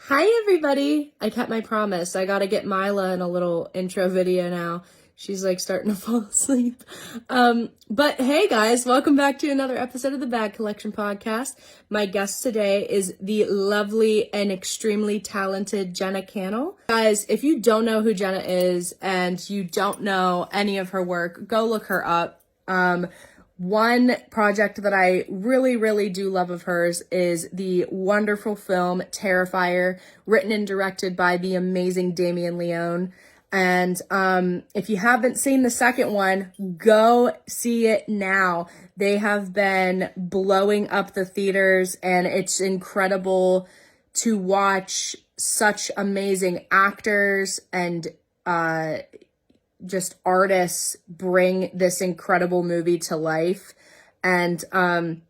Hi, everybody. I kept my promise. I got to get Mila in a little intro video now. She's like starting to fall asleep. But hey, guys, welcome back to another episode of the Bag Collection Podcast. My guest today is the lovely and extremely talented Jenna Kanell. Guys, if you don't know who Jenna is and you don't know any of her work, go look her up. One project that I really, really do love of hers is the wonderful film Terrifier, written and directed by the amazing Damien Leone. And if you haven't seen the second one, go see it now. They have been blowing up the theaters, and it's incredible to watch such amazing actors and just artists bring this incredible movie to life. And I'm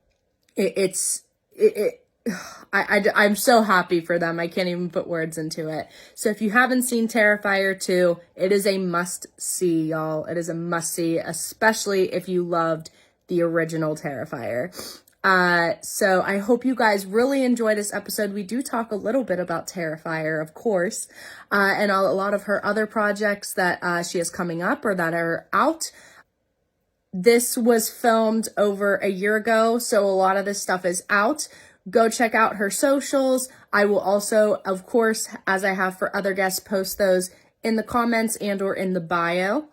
so happy for them. I can't even put words into it. So if you haven't seen Terrifier 2, it is a must see, y'all. It is a must see, especially if you loved the original Terrifier. So I hope you guys really enjoy this episode. We do talk a little bit about Terrifier, of course, and a lot of her other projects that she has coming up or that are out. This was filmed over a year ago, so a lot of this stuff is out. Go check out her socials. I will also, of course, as I have for other guests, post those in the comments and or in the bio.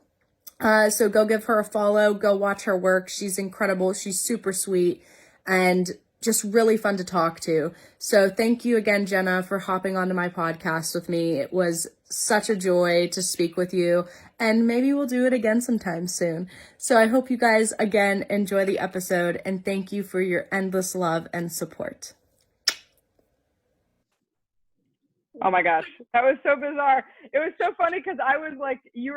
So go give her a follow. Go watch her work. She's incredible. She's super sweet and just really fun to talk to. So thank you again, Jenna, for hopping onto my podcast with me. It was such a joy to speak with you, and maybe we'll do it again sometime soon. So I hope you guys again enjoy the episode, and thank you for your endless love and support. Oh my gosh, that was so bizarre. It was so funny because I was like, you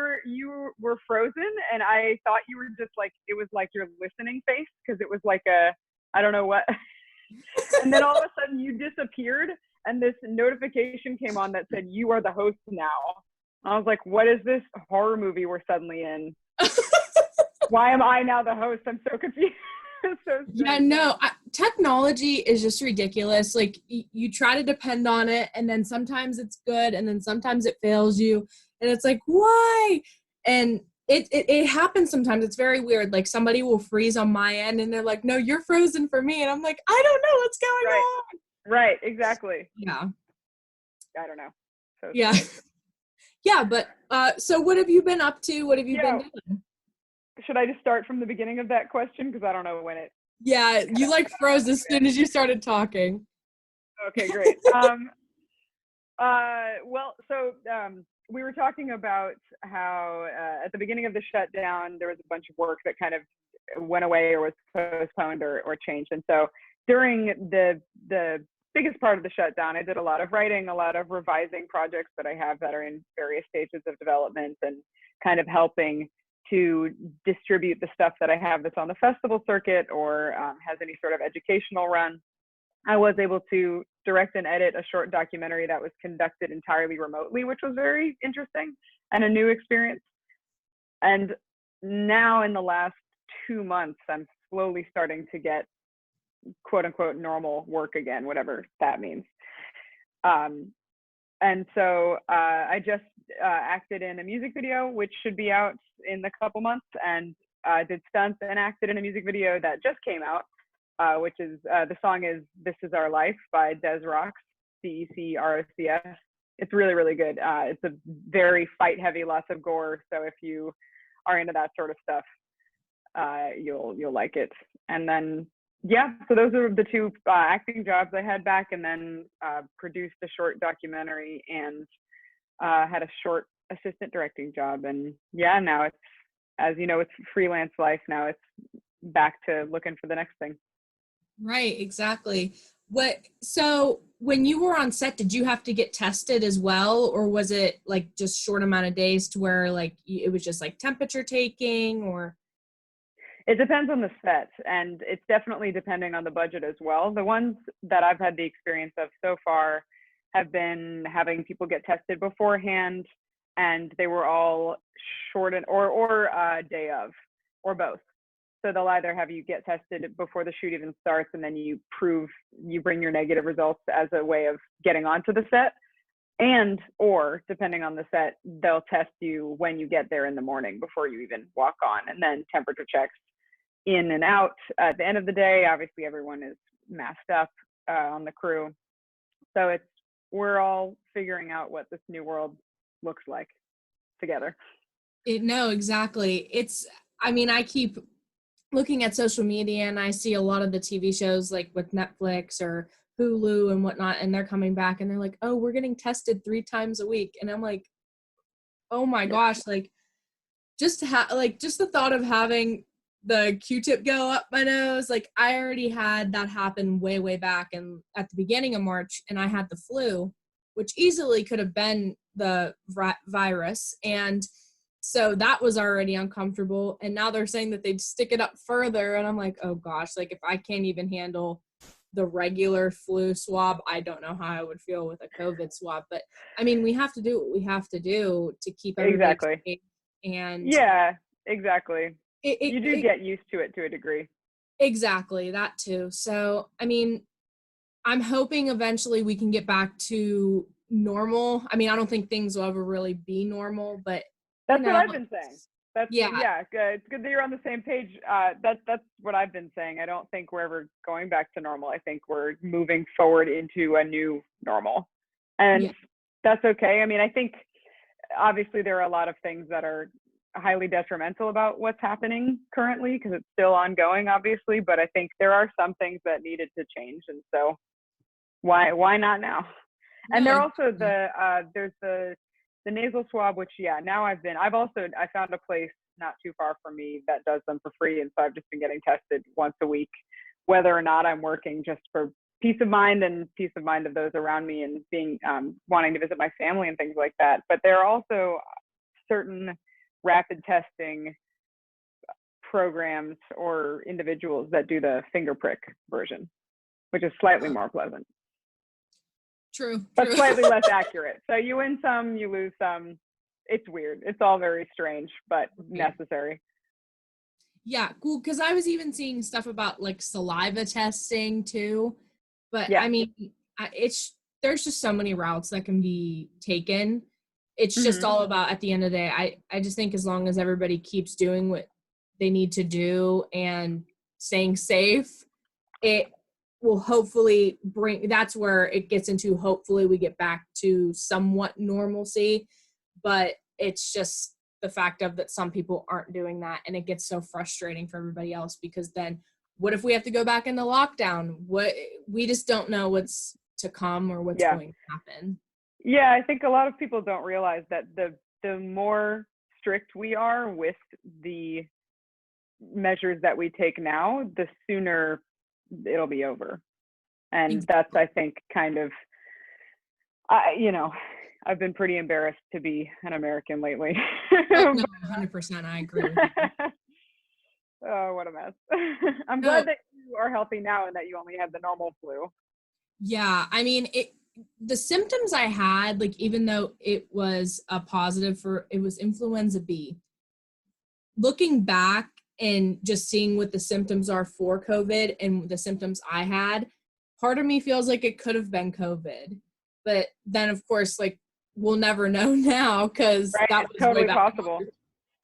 were frozen, and I thought you were just like, it was like your listening face because it was like a, I don't know what. And then all of a sudden you disappeared, and this notification came on that said you are the host now. I was like, what is this horror movie we're suddenly in? Why am I now the host? I'm so confused. Yeah, no, technology is just ridiculous. Like you try to depend on it, and then sometimes it's good, and then sometimes it fails you, and it's like, why? And it happens sometimes. It's very weird. Like somebody will freeze on my end, and they're like, no, you're frozen for me, and I'm like, I don't know what's going on. Right, exactly. Yeah. I don't know. So yeah. Yeah, but so what have you been up to? What have you been doing? Should I just start from the beginning of that question? Because I don't know when it. Yeah, you like froze as soon as you started talking. Okay, great. We were talking about how at the beginning of the shutdown, there was a bunch of work that kind of went away or was postponed or changed. And so during the biggest part of the shutdown, I did a lot of writing, a lot of revising projects that I have that are in various stages of development, and kind of helping to distribute the stuff that I have that's on the festival circuit or has any sort of educational run. I was able to direct and edit a short documentary that was conducted entirely remotely, which was very interesting and a new experience. And now in the last 2 months, I'm slowly starting to get quote unquote normal work again, whatever that means. And so I just acted in a music video, which should be out in a couple months, and did stunts and acted in a music video that just came out, which is, the song is This Is Our Life by Des Rocks, Decrocs. It's really, really good. It's a very fight heavy, lots of gore. So if you are into that sort of stuff, you'll like it. And then, yeah, so those are the two acting jobs I had back, and then produced a short documentary and had a short assistant directing job. And yeah, now it's, as you know, it's freelance life now. It's back to looking for the next thing. Right, exactly. So when you were on set, did you have to get tested as well, or was it like just short amount of days to where like it was just like temperature taking, or? It depends on the set, and it's definitely depending on the budget as well. The ones that I've had the experience of so far have been having people get tested beforehand, and they were all short or day of, or both. So they'll either have you get tested before the shoot even starts, and then you bring your negative results as a way of getting onto the set, and or depending on the set, they'll test you when you get there in the morning before you even walk on, and then temperature checks in and out. At the end of the day, obviously everyone is masked up on the crew, so we're all figuring out what this new world looks like together. No, exactly. I mean, I keep looking at social media and I see a lot of the TV shows like with Netflix or Hulu and whatnot, and they're coming back and they're like, oh, we're getting tested 3 times a week. And I'm like, oh my gosh, like just the thought of having the Q-tip go up my nose, like I already had that happen way back and at the beginning of March, and I had the flu, which easily could have been the virus. And so that was already uncomfortable. And now they're saying that they'd stick it up further. And I'm like, oh gosh, like if I can't even handle the regular flu swab, I don't know how I would feel with a COVID swab. But I mean, we have to do what we have to do to keep everybody safe. And yeah, exactly. You do get used to it to a degree. Exactly, that too. So, I mean, I'm hoping eventually we can get back to normal. I mean, I don't think things will ever really be normal, but that's what I've been saying. Yeah, good. It's good that you're on the same page. That's what I've been saying. I don't think we're ever going back to normal. I think we're moving forward into a new normal, and that's okay. I mean, I think obviously there are a lot of things that are highly detrimental about what's happening currently because it's still ongoing, obviously. But I think there are some things that needed to change, and so why not now? And there also there's the nasal swab, which now I found a place not too far from me that does them for free, and so I've just been getting tested once a week, whether or not I'm working, just for peace of mind and peace of mind of those around me, and being wanting to visit my family and things like that. But there are also certain rapid testing programs or individuals that do the finger prick version, which is slightly more pleasant. True. But slightly less accurate. So you win some, you lose some. It's weird. It's all very strange, but necessary. Yeah, cool. Because I was even seeing stuff about like saliva testing too. But I mean, there's just so many routes that can be taken. It's just all about, at the end of the day, I just think as long as everybody keeps doing what they need to do and staying safe, it will hopefully that's where it gets into, hopefully we get back to somewhat normalcy. But it's just the fact of that some people aren't doing that, and it gets so frustrating for everybody else, because then what if we have to go back into lockdown? We just don't know what's to come or what's going to happen. Yeah, I think a lot of people don't realize that the more strict we are with the measures that we take now, the sooner it'll be over. And that's, I think, kind of, I've been pretty embarrassed to be an American lately. Oh, no, 100%, I agree with you. Oh, what a mess. I'm glad that you are healthy now and that you only had the normal flu. Yeah, I mean, the symptoms I had, like, even though it was a positive it was influenza B, looking back and just seeing what the symptoms are for COVID and the symptoms I had, part of me feels like it could have been COVID. But then, of course, like, we'll never know now, because that was totally way back possible.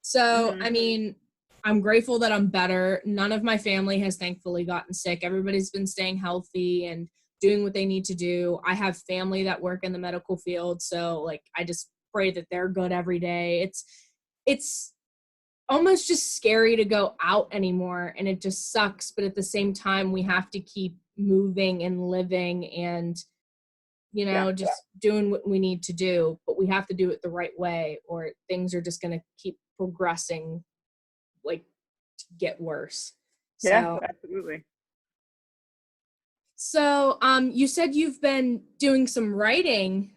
So, I mean, I'm grateful that I'm better. None of my family has thankfully gotten sick. Everybody's been staying healthy and doing what they need to do. I have family that work in the medical field, so like I just pray that they're good every day. It's almost just scary to go out anymore, and it just sucks, but at the same time we have to keep moving and living and just doing what we need to do, but we have to do it the right way, or things are just going to keep progressing, like, to get worse. Yeah, absolutely. So, you said you've been doing some writing.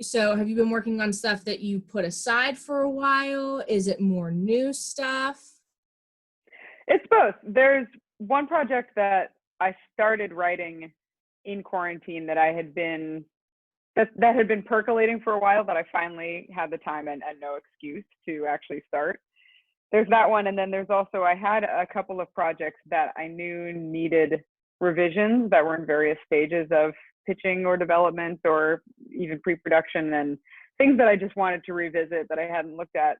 So have you been working on stuff that you put aside for a while? Is it more new stuff? It's both. There's one project that I started writing in quarantine that had been percolating for a while, that I finally had the time and no excuse to actually start. there's that one. And then there's also, I had a couple of projects that I knew needed revisions that were in various stages of pitching or development or even pre-production, and things that I just wanted to revisit that I hadn't looked at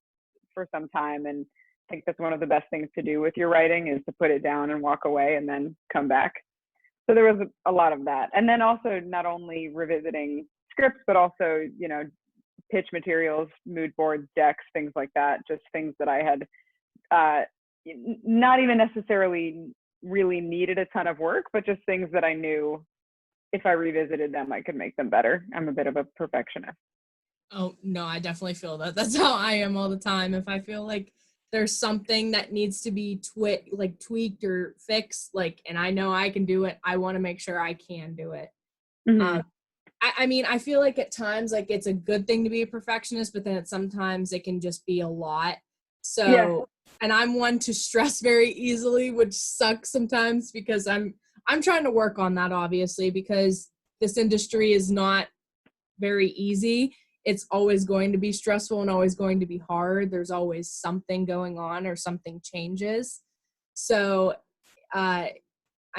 for some time. And I think that's one of the best things to do with your writing, is to put it down and walk away and then come back. So there was a lot of that. And then also not only revisiting scripts, but also, you know, pitch materials, mood boards, decks, things like that, just things that I had not even necessarily really needed a ton of work, but just things that I knew if I revisited them, I could make them better. I'm a bit of a perfectionist. Oh, no, I definitely feel that. That's how I am all the time. If I feel like there's something that needs to be tweaked or fixed, like, and I know I can do it, I want to make sure I can do it. Mm-hmm. I mean, I feel like at times, like, it's a good thing to be a perfectionist, but then sometimes it can just be a lot. So, yeah. And I'm one to stress very easily, which sucks sometimes because I'm trying to work on that, obviously, because this industry is not very easy. It's always going to be stressful and always going to be hard. There's always something going on or something changes. So, I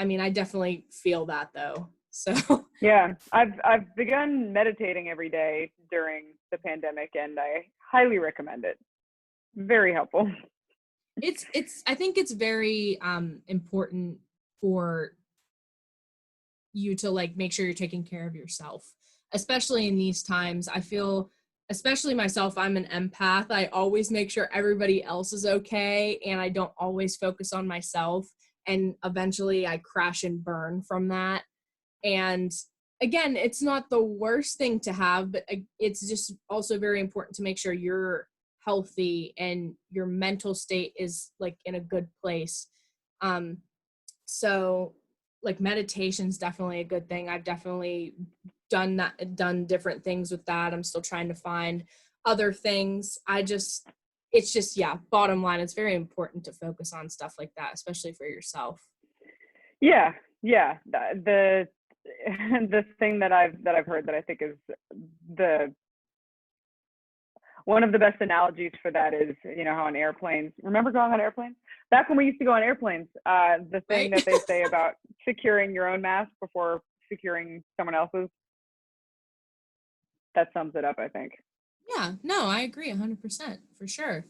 mean, I definitely feel that though. So yeah, I've begun meditating every day during the pandemic, and I highly recommend it. Very helpful. I think it's very important for you to like make sure you're taking care of yourself, especially in these times. I feel, especially myself, I'm an empath. I always make sure everybody else is okay, and I don't always focus on myself, and eventually I crash and burn from that. And again, it's not the worst thing to have, but it's just also very important to make sure you're healthy and your mental state is like in a good place. So like meditation's definitely a good thing. I've definitely done different things with that. I'm still trying to find other things. It's just, yeah, bottom line, it's very important to focus on stuff like that, especially for yourself. Yeah. The thing that I've heard that I think is one of the best analogies for that is, you know, how on airplanes, remember going on airplanes? Back when we used to go on airplanes, the thing that they say about securing your own mask before securing someone else's, that sums it up, I think. Yeah, no, I agree 100%, for sure.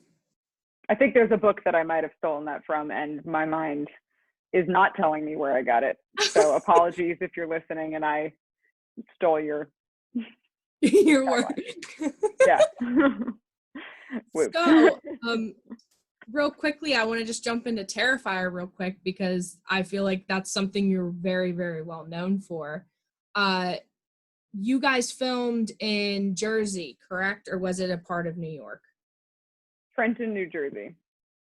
I think there's a book that I might have stolen that from, and my mind is not telling me where I got it. So apologies if you're listening and I stole your work. Yeah. So, real quickly, I want to just jump into Terrifier real quick because I feel like that's something you're very, very well known for. You guys filmed in Jersey, correct? Or was it a part of New York? Trenton, New Jersey.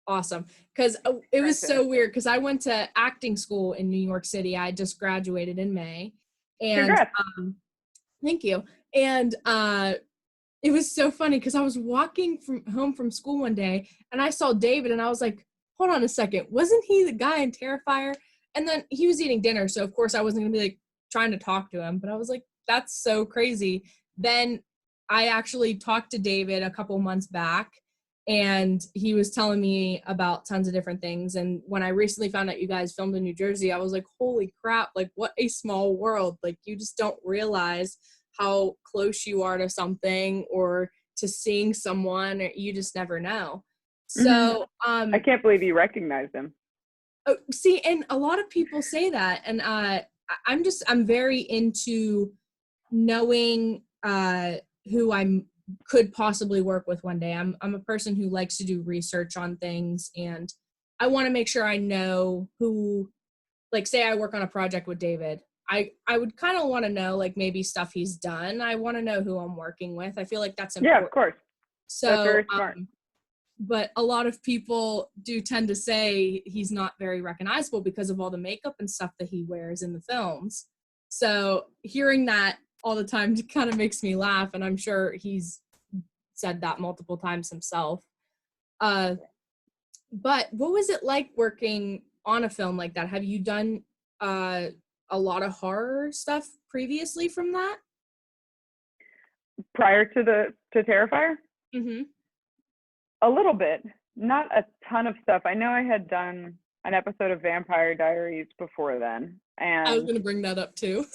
Awesome. Because it was so weird because I went to acting school in New York City. I just graduated in May. And thank you. And it was so funny because I was walking home from school one day and I saw David and I was like, hold on a second. Wasn't he the guy in Terrifier? And then he was eating dinner. So of course I wasn't gonna be like trying to talk to him, but I was like, that's so crazy. Then I actually talked to David a couple months back and he was telling me about tons of different things. And when I recently found out you guys filmed in New Jersey, I was like, holy crap, like what a small world. Like you just don't realize how close you are to something or to seeing someone, or you just never know. So I can't believe you recognized him. Oh, see, and a lot of people say that, and I'm very into knowing who I could possibly work with one day. I'm a person who likes to do research on things, and I want to make sure I know who, like, say I work on a project with David. I would kind of want to know, like, maybe stuff he's done. I want to know who I'm working with. I feel like that's important. Yeah, of course. So, that's very smart. But a lot of people do tend to say he's not very recognizable because of all the makeup and stuff that he wears in the films. So hearing that all the time kind of makes me laugh, and I'm sure he's said that multiple times himself. But what was it like working on a film like that? Have you done a lot of horror stuff previously from that? Prior to Terrifier? Mm-hmm. A little bit. Not a ton of stuff. I know I had done an episode of Vampire Diaries before then, I was and going to bring that up too.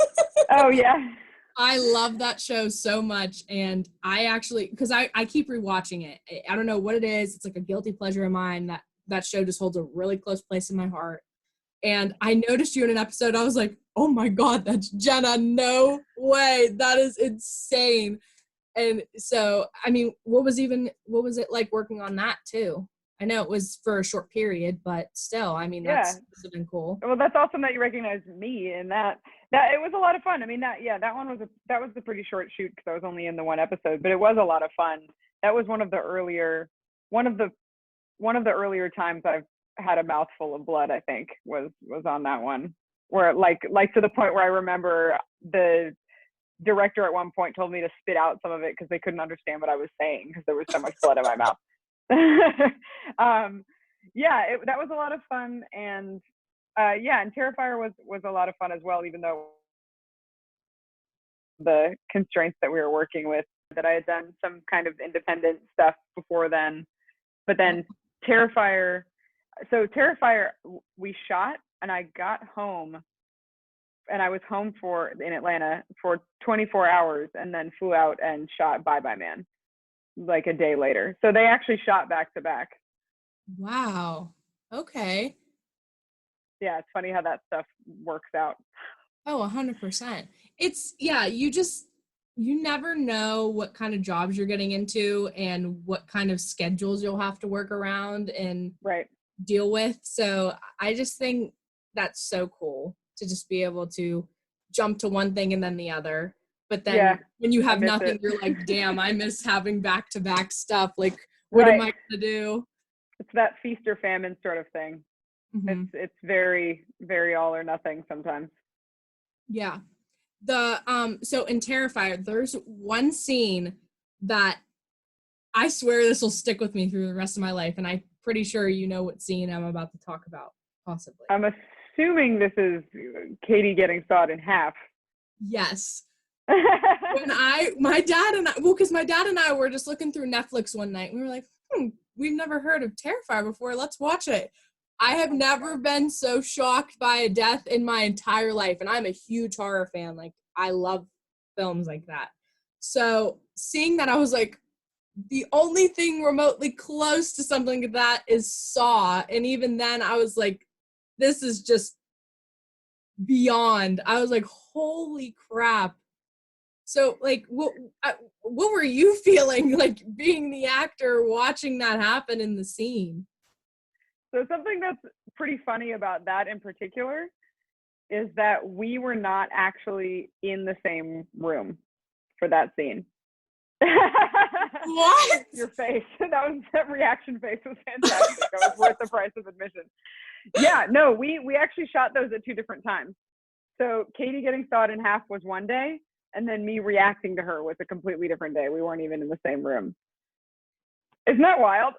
oh yeah, I love that show so much, and I actually, because I keep rewatching it. I don't know what it is. It's like a guilty pleasure of mine. That show just holds a really close place in my heart. And I noticed you in an episode. I was like, oh my God, that's Jenna. No way. That is insane. And so, I mean, what was it like working on that too? I know it was for a short period, but still, I mean, yeah. that's been cool. Well, that's awesome that you recognize me in that. That it was a lot of fun. I mean, that one was a pretty short shoot because I was only in the one episode, but it was a lot of fun. That was one of the earlier times I've had a mouthful of blood. I think was on that one, where like to the point where I remember the director at one point told me to spit out some of it because they couldn't understand what I was saying because there was so much blood in my mouth. That was a lot of fun, and and Terrifier was a lot of fun as well, even though the constraints that we were working with, that I had done some kind of independent stuff before then. But then Terrifier we shot, and I got home, and I was home in Atlanta for 24 hours and then flew out and shot Bye Bye Man like a day later. So they actually shot back to back. Wow. Okay. Yeah, it's funny how that stuff works out. Oh, 100%. It's, you never know what kind of jobs you're getting into and what kind of schedules you'll have to work around and deal with. So I just think that's so cool to just be able to jump to one thing and then the other. But then when you have nothing, you're like, damn, I miss having back-to-back stuff. Like, what am I going to do? It's that feast or famine sort of thing. Mm-hmm. It's very, very all or nothing sometimes. Yeah. So in Terrifier, there's one scene that I swear this will stick with me through the rest of my life, and I'm pretty sure you know what scene I'm about to talk about, possibly. I'm assuming this is Katie getting sawed in half. Yes. When my dad and I were just looking through Netflix one night, and we were like, we've never heard of Terrifier before. Let's watch it. I have never been so shocked by a death in my entire life, and I'm a huge horror fan. Like, I love films like that. So seeing that, I was like, the only thing remotely close to something like that is Saw, and even then, I was like, this is just beyond. I was like, holy crap. So, like, what were you feeling, like, being the actor watching that happen in the scene? So something that's pretty funny about that in particular is that we were not actually in the same room for that scene. What? Your face. That reaction face was fantastic. That was worth the price of admission. Yeah, no, we actually shot those at two different times. So Katie getting sawed in half was one day, and then me reacting to her was a completely different day. We weren't even in the same room. Isn't that wild?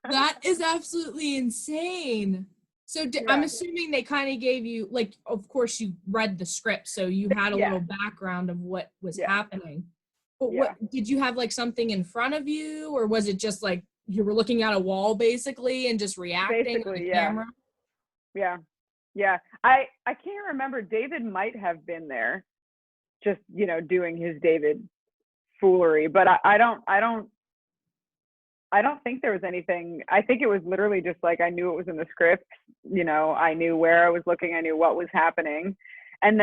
That is absolutely insane. So I'm assuming they kind of gave you, like, of course you read the script, so you had a little background of what was happening. But what did you have, like, something in front of you, or was it just like you were looking at a wall basically and just reacting to the camera? Yeah. I can't remember. David might have been there, just doing his David foolery, but I don't think there was anything. I think it was literally just like I knew it was in the script. I knew where I was looking. I knew what was happening, and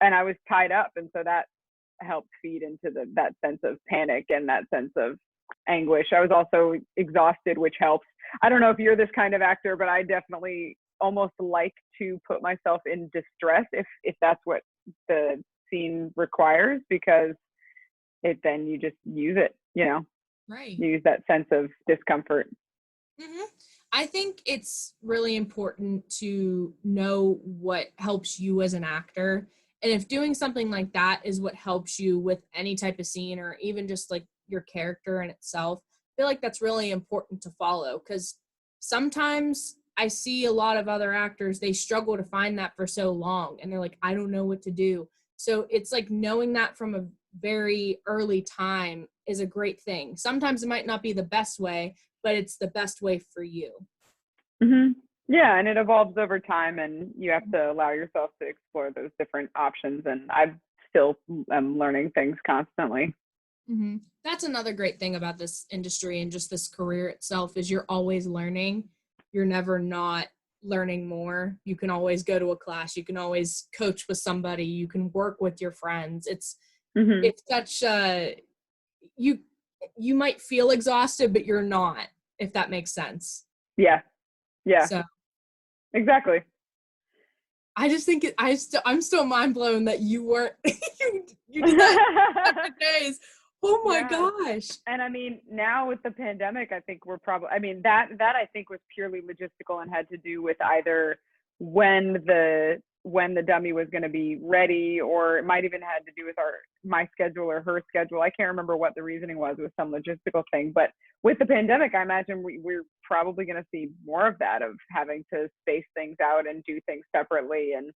I was tied up, and so that helped feed into that sense of panic and that sense of anguish. I was also exhausted, which helps. I don't know if you're this kind of actor, but I definitely almost like to put myself in distress if that's what the scene requires, because then you just use it, right? Use that sense of discomfort. Mm-hmm. I think it's really important to know what helps you as an actor. And if doing something like that is what helps you with any type of scene, or even just like your character in itself, I feel like that's really important to follow, because sometimes I see a lot of other actors, they struggle to find that for so long, and they're like, I don't know what to do. So it's like knowing that from a very early time is a great thing. Sometimes it might not be the best way, but it's the best way for you. Mm-hmm. Yeah, and it evolves over time, and you have to allow yourself to explore those different options. And I still am learning things constantly. Mm-hmm. That's another great thing about this industry and just this career itself is you're always learning. You're never not learning more. You can always go to a class. You can always coach with somebody. You can work with your friends. It's such you might feel exhausted, but you're not, if that makes sense. Yeah. So exactly. I just think I'm still mind blown that you weren't you did that for days. Oh my gosh. And I mean, now with the pandemic, I think we're probably, I mean, that I think was purely logistical and had to do with either when the dummy was going to be ready, or it might even had to do with my schedule or her schedule. I can't remember what the reasoning was. It was some logistical thing. But with the pandemic, I imagine we're probably going to see more of that, of having to space things out and do things separately and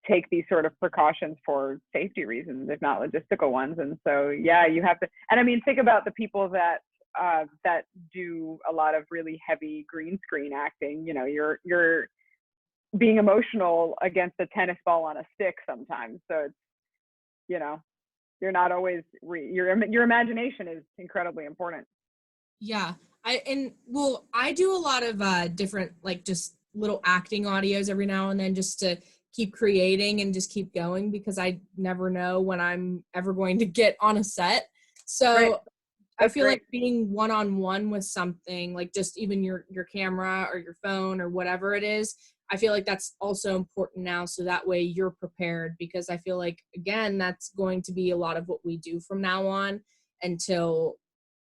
take these sort of precautions for safety reasons, if not logistical ones. And so, yeah, you have to, and I mean, think about the people that do a lot of really heavy green screen acting. You know, you're being emotional against a tennis ball on a stick sometimes. So it's, you know, you're not always, your imagination is incredibly important. Yeah. I do a lot of different, like, just little acting audios every now and then just to keep creating and just keep going, because I never know when I'm ever going to get on a set. So Right. I feel like being one-on-one with something, like just even your camera or your phone or whatever it is, I feel like that's also important now, so that way you're prepared, because I feel like, again, that's going to be a lot of what we do from now on until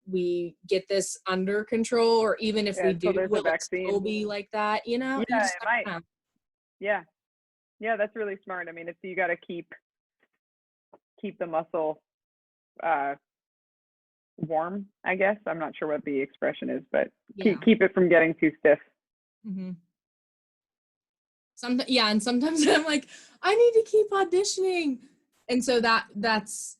we get this under control, or even if we do, will it still be like that, you know? Yeah, it might. Yeah, that's really smart. I mean, you got to keep the muscle warm, I guess. I'm not sure what the expression is, but keep it from getting too stiff. Mm-hmm. And sometimes I'm like, I need to keep auditioning. And so that's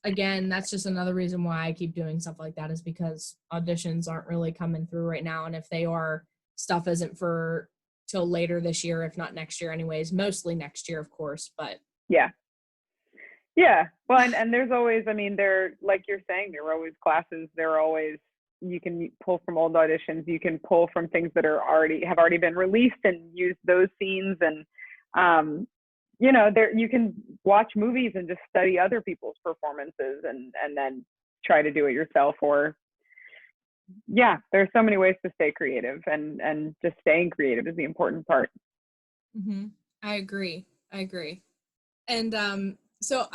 just another reason why I keep doing stuff like that, is because auditions aren't really coming through right now. And if they are, stuff isn't for till later this year, if not next year anyways, mostly next year, of course, but. Yeah. Well, and there's always, I mean, like you're saying, there are always classes. There are always, you can pull from old auditions. You can pull from things that have already been released and use those scenes. And, you know, you can watch movies and just study other people's performances and then try to do it yourself. Or, yeah, there's so many ways to stay creative, and just staying creative is the important part. Mm-hmm. I agree. And so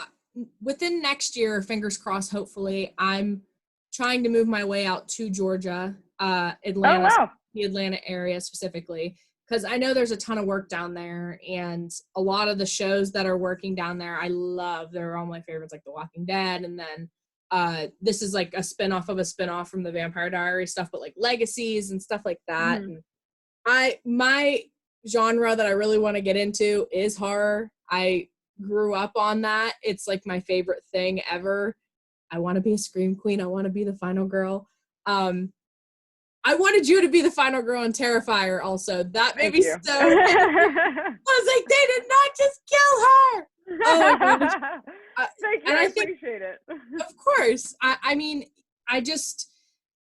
within next year, fingers crossed, hopefully, I'm trying to move my way out to Georgia, Atlanta, the Atlanta area specifically, because I know there's a ton of work down there, and a lot of the shows that are working down there, I love. They're all my favorites, like The Walking Dead, and then this is like a spinoff of a spinoff from the Vampire Diaries stuff, but like Legacies and stuff like that. Mm-hmm. And my genre that I really want to get into is horror. I grew up on that. It's like my favorite thing ever. I want to be a scream queen. I want to be the final girl. I wanted you to be the final girl in Terrifier also. That made me so I was like, they did not just kill her. Oh my gosh. Thank you. I appreciate it. Of course. I mean,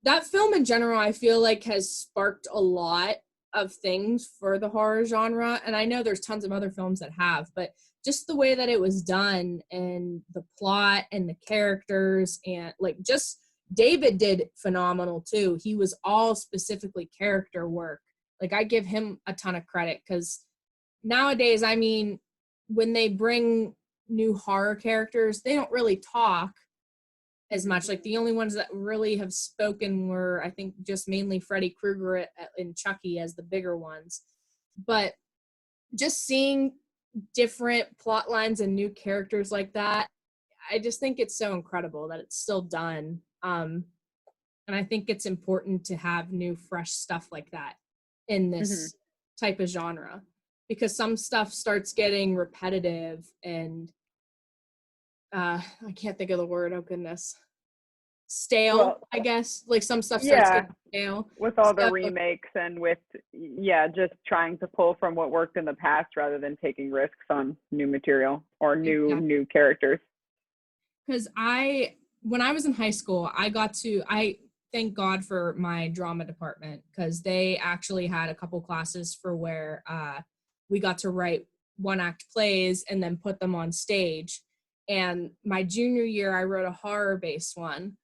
that film in general, I feel like has sparked a lot of things for the horror genre. And I know there's tons of other films that have, but just the way that it was done and the plot and the characters, and like, just David did phenomenal too. He was all specifically character work. Like, I give him a ton of credit, because nowadays, I mean, when they bring new horror characters, they don't really talk as much. Like, the only ones that really have spoken were, I think, just mainly Freddy Krueger and Chucky as the bigger ones. But just seeing different plot lines and new characters like that, I just think it's so incredible that it's still done. And I think it's important to have new, fresh stuff like that in this type of genre, because some stuff starts getting repetitive and I can't think of the word. Oh, goodness. stale, Well, I guess. Like some stuff starts yeah, getting stale. with all the So remakes and with, yeah, just trying to pull from what worked in the past rather than taking risks on new material or new characters. because when I was in high school, I thank God for my drama department because they actually had a couple classes for where we got to write one act plays and then put them on stage. And my junior year, I wrote a horror based one.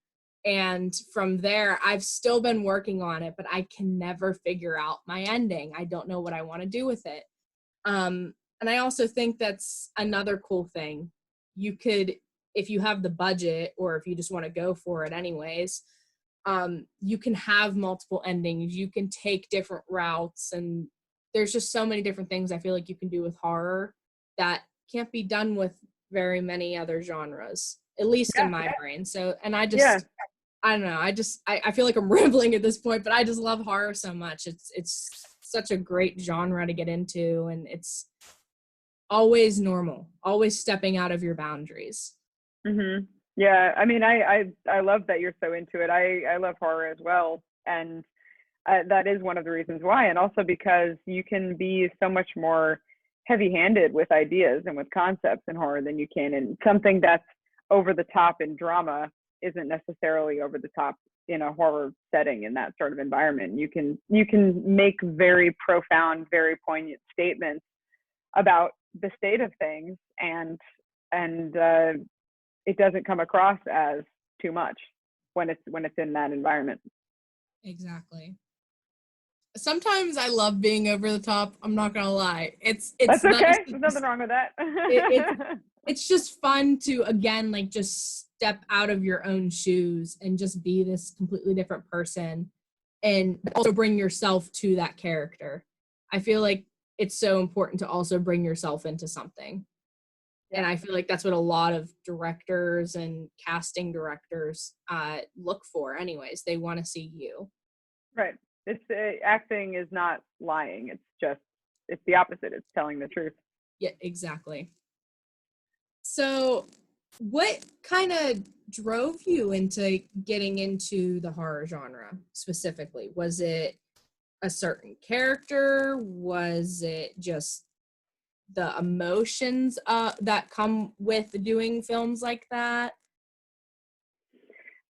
And from there, I've still been working on it, but I can never figure out my ending. I don't know what I want to do with it. And I also think that's another cool thing. You could, if you have the budget or if you just want to go for it anyways, you can have multiple endings. You can take different routes, and there's just so many different things I feel like you can do with horror that can't be done with very many other genres, at least in Yeah, my brain. So, and yeah. I don't know. I feel like I'm rambling at this point, but I just love horror so much. It's such a great genre to get into, and it's always normal, always stepping out of your boundaries. Mhm. Yeah, I mean, I love that you're so into it. I love horror as well, and that is one of the reasons why, and also because you can be so much more heavy-handed with ideas and with concepts in horror than you can in something that's over the top in drama isn't necessarily over the top in a horror setting in that sort of environment. You can make very profound, very poignant statements about the state of things, and it doesn't come across as too much when it's in that environment. Exactly. Sometimes I love being over the top. I'm not gonna lie. It's That's nice okay. to There's just nothing wrong with that. it, it's just fun to again like just step out of your own shoes and just be this completely different person and also bring yourself to that character. I feel like it's so important to also bring yourself into something. Yeah, And I feel like that's what a lot of directors and casting directors look for anyways. They want to see you. right. It's acting is not lying. It's the opposite. It's telling the truth. Yeah, exactly. So, what kind of drove you into getting into the horror genre specifically? Was it a certain character? Was it just the emotions that come with doing films like that?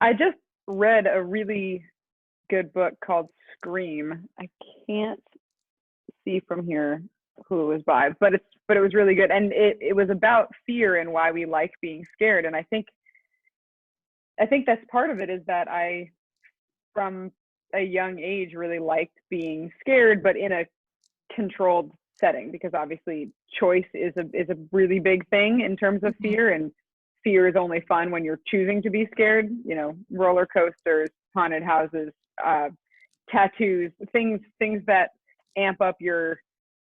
I just read a really good book called Scream. I can't see from here who it was by, but it was really good, and it was about fear and why we like being scared. And I think that's part of it is that I, from a young age, really liked being scared, but in a controlled setting, because obviously choice is a really big thing in terms of Mhm. fear, and fear is only fun when you're choosing to be scared. Roller coasters, haunted houses, tattoos, things that amp up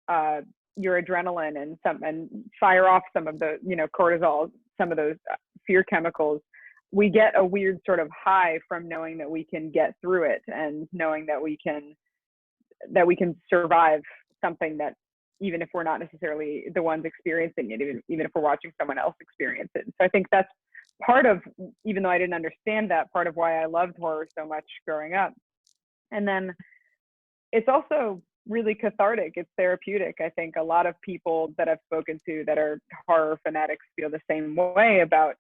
uh, your adrenaline and fire off some of the cortisol, some of those fear chemicals. We get a weird sort of high from knowing that we can get through it, and knowing that we can survive something that, even if we're not necessarily the ones experiencing it, even if we're watching someone else experience it. So I think that's part of, even though I didn't understand that, part of why I loved horror so much growing up. And then it's also really cathartic. It's therapeutic. I think a lot of people that I've spoken to that are horror fanatics feel the same way about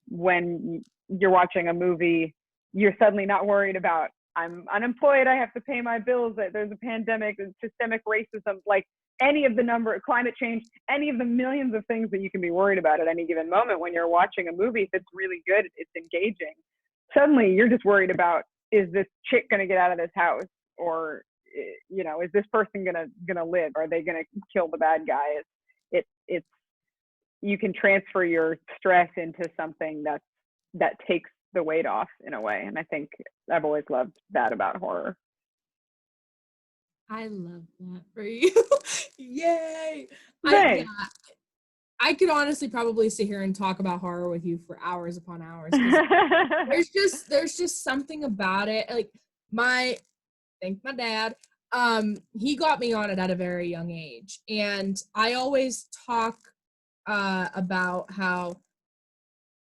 when you're watching a movie, you're suddenly not worried about, I'm unemployed, I have to pay my bills, there's a pandemic, there's systemic racism, like any of the climate change, any of the millions of things that you can be worried about at any given moment. When you're watching a movie, if it's really good, it's engaging. Suddenly you're just worried about, is this chick going to get out of this house? Or is this person gonna live? Are they gonna kill the bad guy? It's you can transfer your stress into something that takes the weight off in a way. And I think I've always loved that about horror. I love that for you. Yay. Yeah, Thanks. I could honestly probably sit here and talk about horror with you for hours upon hours because there's just something about it. Like thank my dad. He got me on it at a very young age. And I always talk about how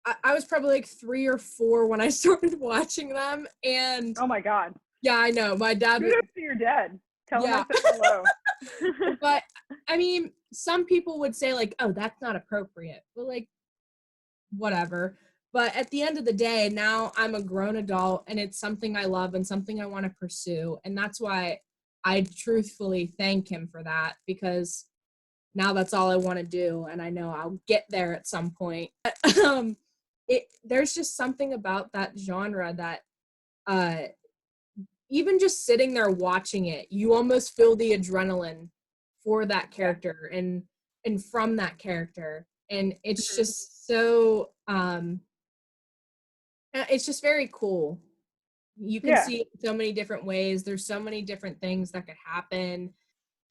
I was probably like 3 or 4 when I started watching them, and Oh my God. yeah, I know my dad. Kudos to your dad. Tell him I Yeah, said hello. but I mean, some people would say like, "Oh, that's not appropriate," but like, whatever. But at the end of the day, now I'm a grown adult, and it's something I love and something I want to pursue, and that's why I truthfully thank him for that, because now that's all I want to do, and I know I'll get there at some point. um, there's just something about that genre that uh, even just sitting there watching it, you almost feel the adrenaline for that character and from that character, and it's Mhm. just so it's just very cool. You can Yeah. see it so many different ways. There's so many different things that could happen,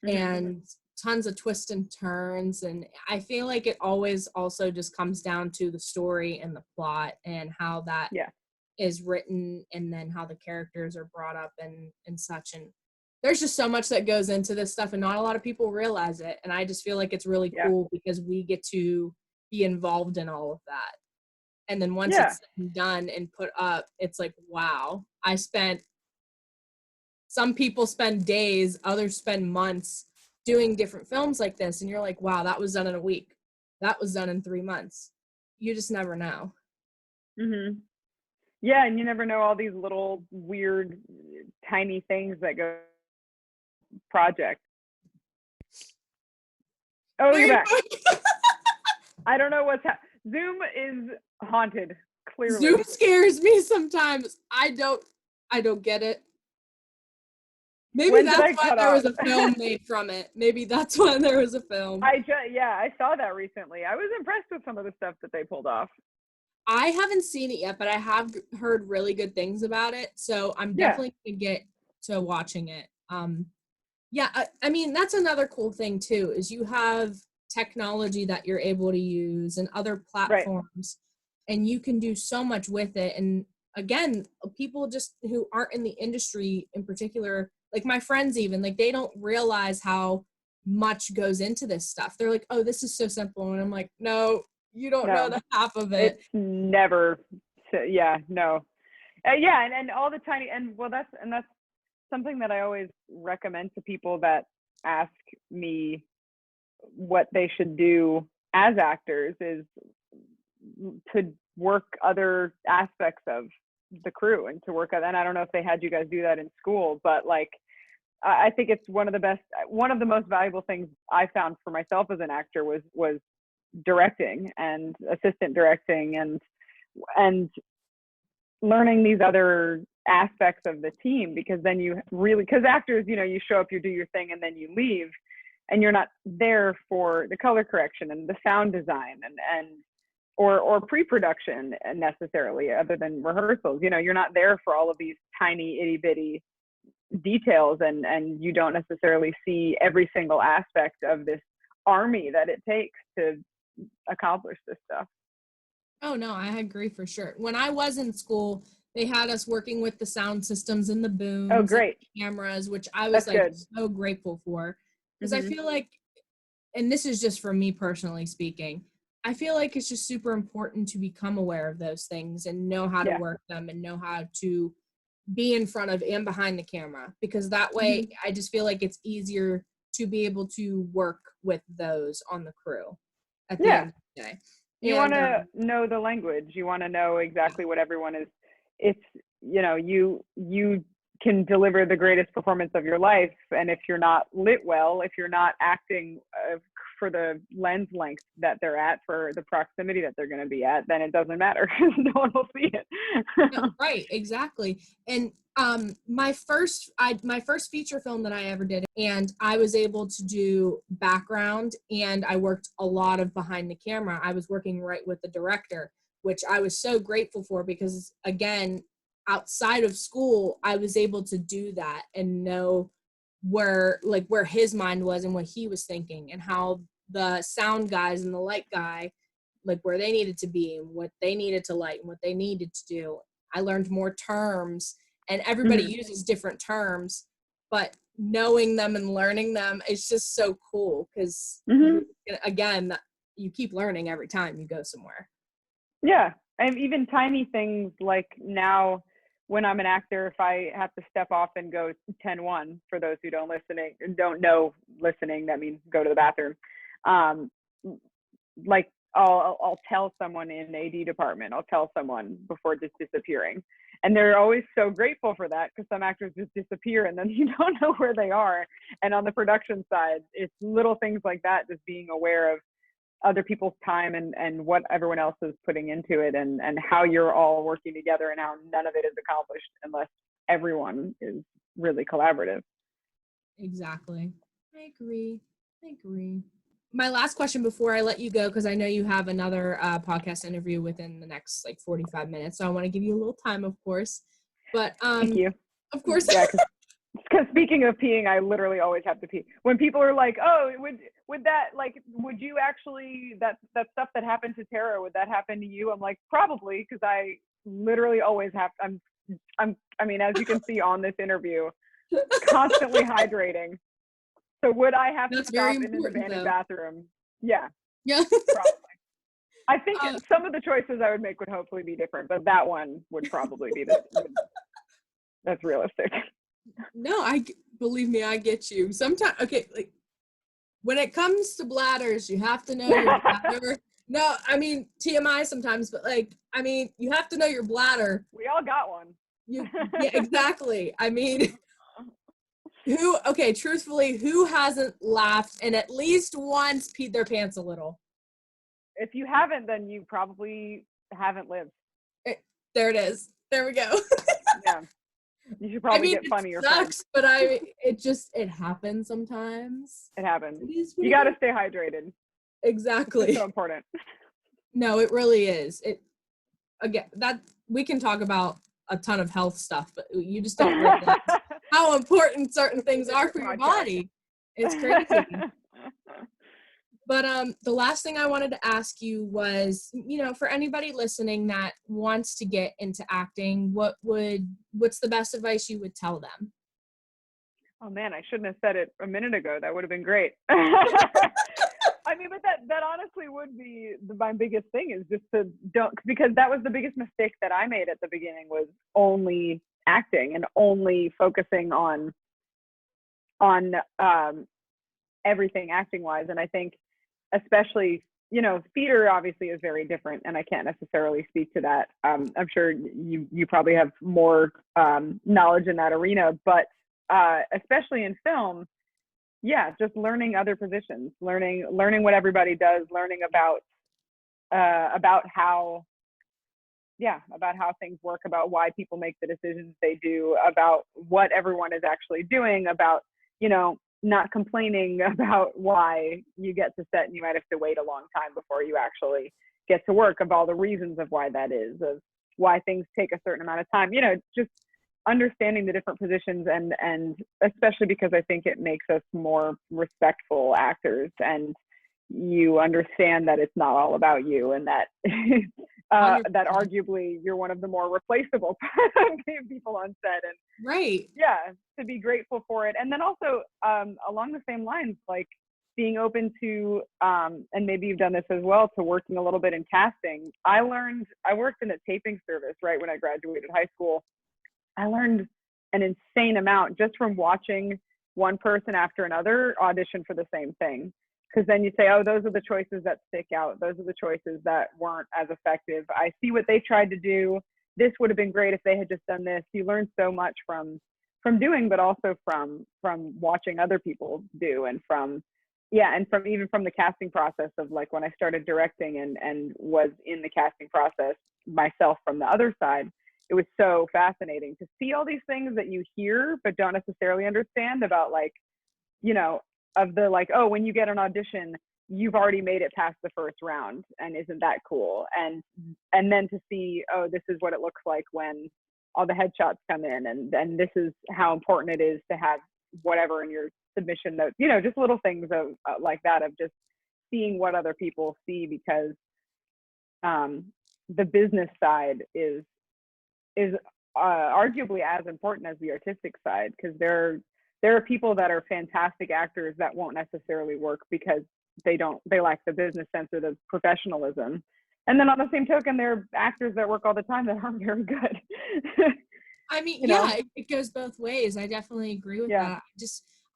Mhm. and tons of twists and turns, and I feel like it always also just comes down to the story and the plot and how that Yeah. is written, and then how the characters are brought up and such. And there's just so much that goes into this stuff, and not a lot of people realize it, and I just feel like it's really Yeah. cool because we get to be involved in all of that. And then once Yeah. it's done and put up, it's like, wow, some people spend days, others spend months doing different films like this, and you're like, wow, that was done in a week, that was done in 3 months. You just never know. Mhm. Yeah, and you never know all these little weird, tiny things that go project. Oh, you're back. I don't know what's Zoom is haunted, clearly. Zoom scares me sometimes. I don't get it. Maybe When did that's I why cut there was off? a film made from it. Maybe that's why there was a film. I saw that recently. I was impressed with some of the stuff that they pulled off. I haven't seen it yet, but I have heard really good things about it. So I'm Yeah. definitely gonna get to watching it. Yeah, I mean, that's another cool thing too, is you have technology that you're able to use and other Right. platforms, and you can do so much with it. And again, people just who aren't in the industry in particular, like my friends even, like they don't realize how much goes into this stuff. They're like, oh, this is so simple. And I'm like, no, you don't know No, the half of it. it's never. Yeah. No. Yeah, and all the tiny that's something that I always recommend to people that ask me what they should do as actors is to work other aspects of the crew and to work. And I don't know if they had you guys do that in school, but like I think it's one of the most valuable things I found for myself as an actor was directing and assistant directing and learning these other aspects of the team, because then you really, because actors, you show up, you do your thing, and then you leave, and you're not there for the color correction and the sound design and or pre-production necessarily, other than rehearsals. You're not there for all of these tiny itty bitty details, and you don't necessarily see every single aspect of this army that it takes to accomplish this stuff. Oh no, I agree for sure. When I was in school, they had us working with the sound systems and the Oh, booms and great. the cameras, which I was That's like good. so grateful for. Because I Hmm. feel like, and this is just for me personally speaking, I feel like it's just super important to become aware of those things and know how to Yeah. work them and know how to be in front of and behind the camera. Because that way, Hmm. I just feel like it's easier to be able to work with those on the crew at the Yeah. end of the day. You want And to know the language. You want to know yeah. exactly what everyone is. It's, you can deliver the greatest performance of your life, and if you're not lit well, if you're not acting for the lens length that they're at, for the proximity that they're going to be at, then it doesn't matter. No one will see it. No, right, exactly. And my first feature film that I ever did, and I was able to do background, and I worked a lot of behind the camera. I was working right with the director, which I was so grateful for, because again, outside of school, I was able to do that and know where his mind was and what he was thinking, and how the sound guys and the light guy, like where they needed to be and what they needed to light and what they needed to do. I learned more terms, and everybody Hmm. uses different terms, but knowing them and learning them is just so cool, because Hmm. again, you keep learning every time you go somewhere. Yeah. And even tiny things like now when I'm an actor, if I have to step off and go 10-1, for those who don't know listening, that means go to the bathroom. Um, like I'll tell someone in AD department, I'll tell someone before just disappearing. And they're always so grateful for that, because some actors just disappear and then you don't know where they are. And on the production side, it's little things like that, just being aware of other people's time and what everyone else is putting into it, and how you're all working together, and how none of it is accomplished unless everyone is really collaborative. Exactly. I agree. My last question before I let you go, because I know you have another podcast interview within the next like 45 minutes, so I want to give you a little time, of course. But Thank you. Of course. Yeah, because speaking of peeing, I literally always have to pee. When people are like, "Oh, would that, like, would you actually, that stuff that happened to Tara, would that happen to you?" I'm like, probably, because I literally always have. I mean, as you can see on this interview, constantly hydrating. So would I have to stop in an abandoned bathroom? Yeah. Yeah. Probably. I think some of the choices I would make would hopefully be different, but that one would probably be that's realistic. No, believe me, I get you. Sometimes, okay, like when it comes to bladders, you have to know your bladder. No, I mean TMI sometimes, but like, I mean, you have to know your bladder. We all got one. Yeah, exactly. I mean, truthfully, who hasn't laughed and at least once peed their pants a little? If you haven't, then you probably haven't lived. There it is. There we go. Yeah. You should probably get funnier. It sucks, but it happens sometimes. It happens. You got to stay hydrated. Exactly. It's so important. No, it really is. Again, that we can talk about a ton of health stuff, but you just don't realize how important certain things are for your body. It's crazy. But the last thing I wanted to ask you was, for anybody listening that wants to get into acting, what's the best advice you would tell them? Oh man, I shouldn't have said it a minute ago. That would have been great. I mean, but that honestly would be my biggest thing, is just to don't, because that was the biggest mistake that I made at the beginning, was only acting and only focusing on everything acting wise. And I think especially, theater obviously is very different, and I can't necessarily speak to that. I'm sure you probably have more knowledge in that arena, but especially in film, yeah, just learning other positions, learning what everybody does, learning about how things work, about why people make the decisions they do, about what everyone is actually doing, about, not complaining about why you get to set and you might have to wait a long time before you actually get to work, of all the reasons of why that is, of why things take a certain amount of time, just understanding the different positions, and especially because I think it makes us more respectful actors, and you understand that it's not all about you, and that that arguably you're one of the more replaceable people on set, and right, yeah, to be grateful for it. And then also along the same lines, like being open to and maybe you've done this as well, to working a little bit in casting. I worked in a taping service right when I graduated high school. I learned an insane amount just from watching one person after another audition for the same thing. Because then you say, oh, those are the choices that stick out. Those are the choices that weren't as effective. I see what they tried to do. This would have been great if they had just done this. You learn so much from doing, but also from watching other people do, and from even from the casting process of, like, when I started directing and was in the casting process myself from the other side. It was so fascinating to see all these things that you hear but don't necessarily understand about, like, of the, like, oh, when you get an audition, you've already made it past the first round, and isn't that cool? And then to see, oh, this is what it looks like when all the headshots come in, and this is how important it is to have whatever in your submission notes, just little things of like that, of just seeing what other people see, because the business side is arguably as important as the artistic side, because there are people that are fantastic actors that won't necessarily work because they lack the business sense or the professionalism And then on the same token, there are actors that work all the time that aren't very good. I mean, You know? it goes both ways. I definitely agree with Yeah. that.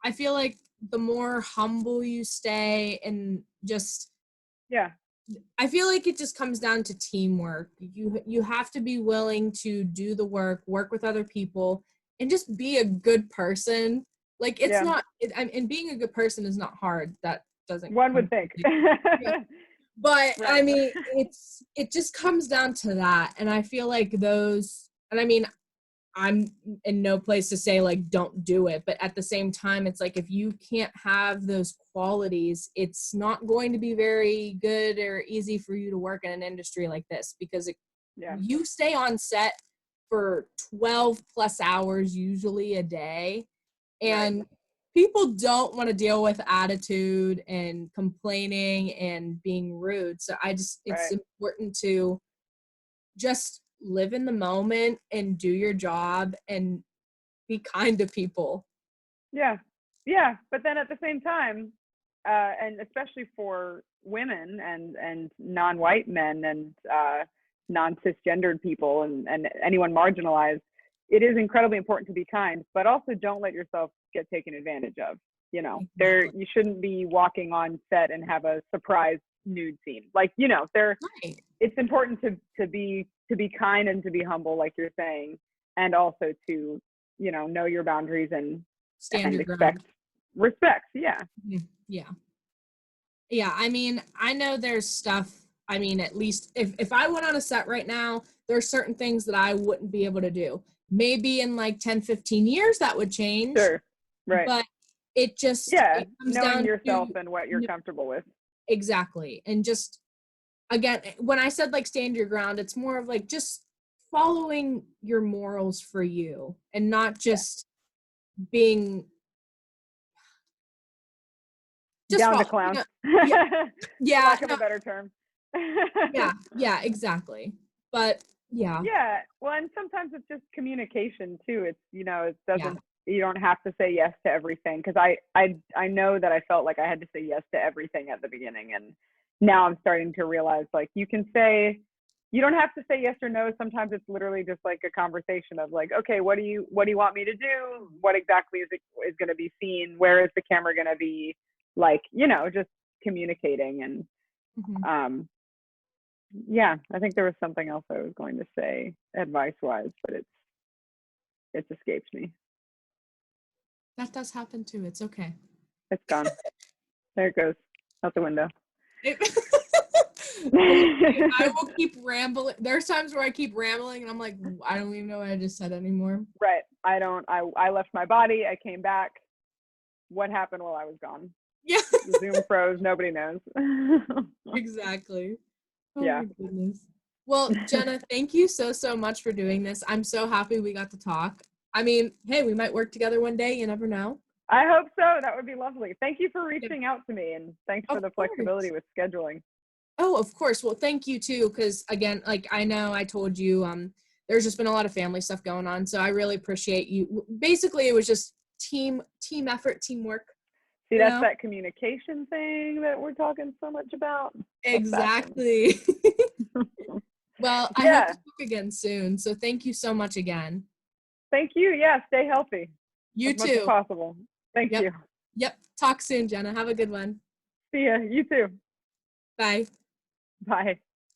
I feel like the more humble you stay and just, Yeah. I feel like it just comes down to teamwork. You have to be willing to do the work with other people, and just be a good person. Like, it's Yeah. not, and being a good person is not hard. That doesn't One come would think. yeah. But I Right. mean, it just comes down to that. And I feel like and I mean, I'm in no place to say like don't do it, but at the same time it's like if you can't have those qualities, it's not going to be very good or easy for you to work in an industry like this, because Yeah. you stay on set for 12 plus hours usually a day, and people don't want to deal with attitude and complaining and being rude. So it's important to just live in the moment and do your job and be kind to people. Yeah. Yeah. But then at the same time, and especially for women and non-white men and non-cisgendered people and anyone marginalized, it is incredibly important to be kind, but also don't let yourself get taken advantage of. You know, Exactly. you shouldn't be walking on set and have a surprise nude scene. Like, you know, Right. it's important to be kind and to be humble, like you're saying, and also to, you know your boundaries and Stand your expect ground. respect. Yeah. Yeah. Yeah. I mean, I know there's stuff, I mean, at least if I went on a set right now, there's certain things that I wouldn't be able to do. Maybe in like 10, 15 years that would change, Sure. Right. but Yeah. it comes Knowing down yourself to and what you're comfortable with. exactly. And just, again, when I said like stand your ground, it's more of like just following your morals for you and not just being just Down to follow, clown. yeah, For yeah, lack of no, a better term. yeah, exactly. But yeah, Yeah. Well, and sometimes it's just communication too. It's, it yeah, doesn't, you don't have to say yes to everything. Cause I know that I felt like I had to say yes to everything at the beginning. And now I'm starting to realize like you don't have to say yes or no. Sometimes it's literally just like a conversation of like, okay, what do you want me to do? What exactly is going to be seen? Where is the camera going to be? Like, just communicating. And mhm. yeah, I think there was something else I was going to say advice wise, but it's escaped me. That does happen too. It's okay. It's gone. There it goes out the window. I will keep rambling. There's times where I keep rambling and I'm like, I don't even know what I just said anymore. Right. I left my body. I came back. What happened while I was gone? Yeah. The Zoom froze. Nobody knows. Exactly. Oh Yeah. my goodness. Well, Jenna, thank you so much for doing this. I'm so happy we got to talk. I mean, hey, we might work together one day. You never know. I hope so. That would be lovely. Thank you for reaching out to me, and thanks for Of the course. flexibility with scheduling. Oh, of course. Well, thank you too, because again, like I know I told you, there's just been a lot of family stuff going on. So I really appreciate you. Basically, it was just team effort, teamwork. See, that's that communication thing that we're talking so much about. Exactly. Well, I hope to talk again soon. So thank you so much again. Thank you. Yeah, stay healthy. You as too. much as possible. Thank you. Yep. Talk soon, Jenna. Have a good one. See ya. You too. Bye. Bye.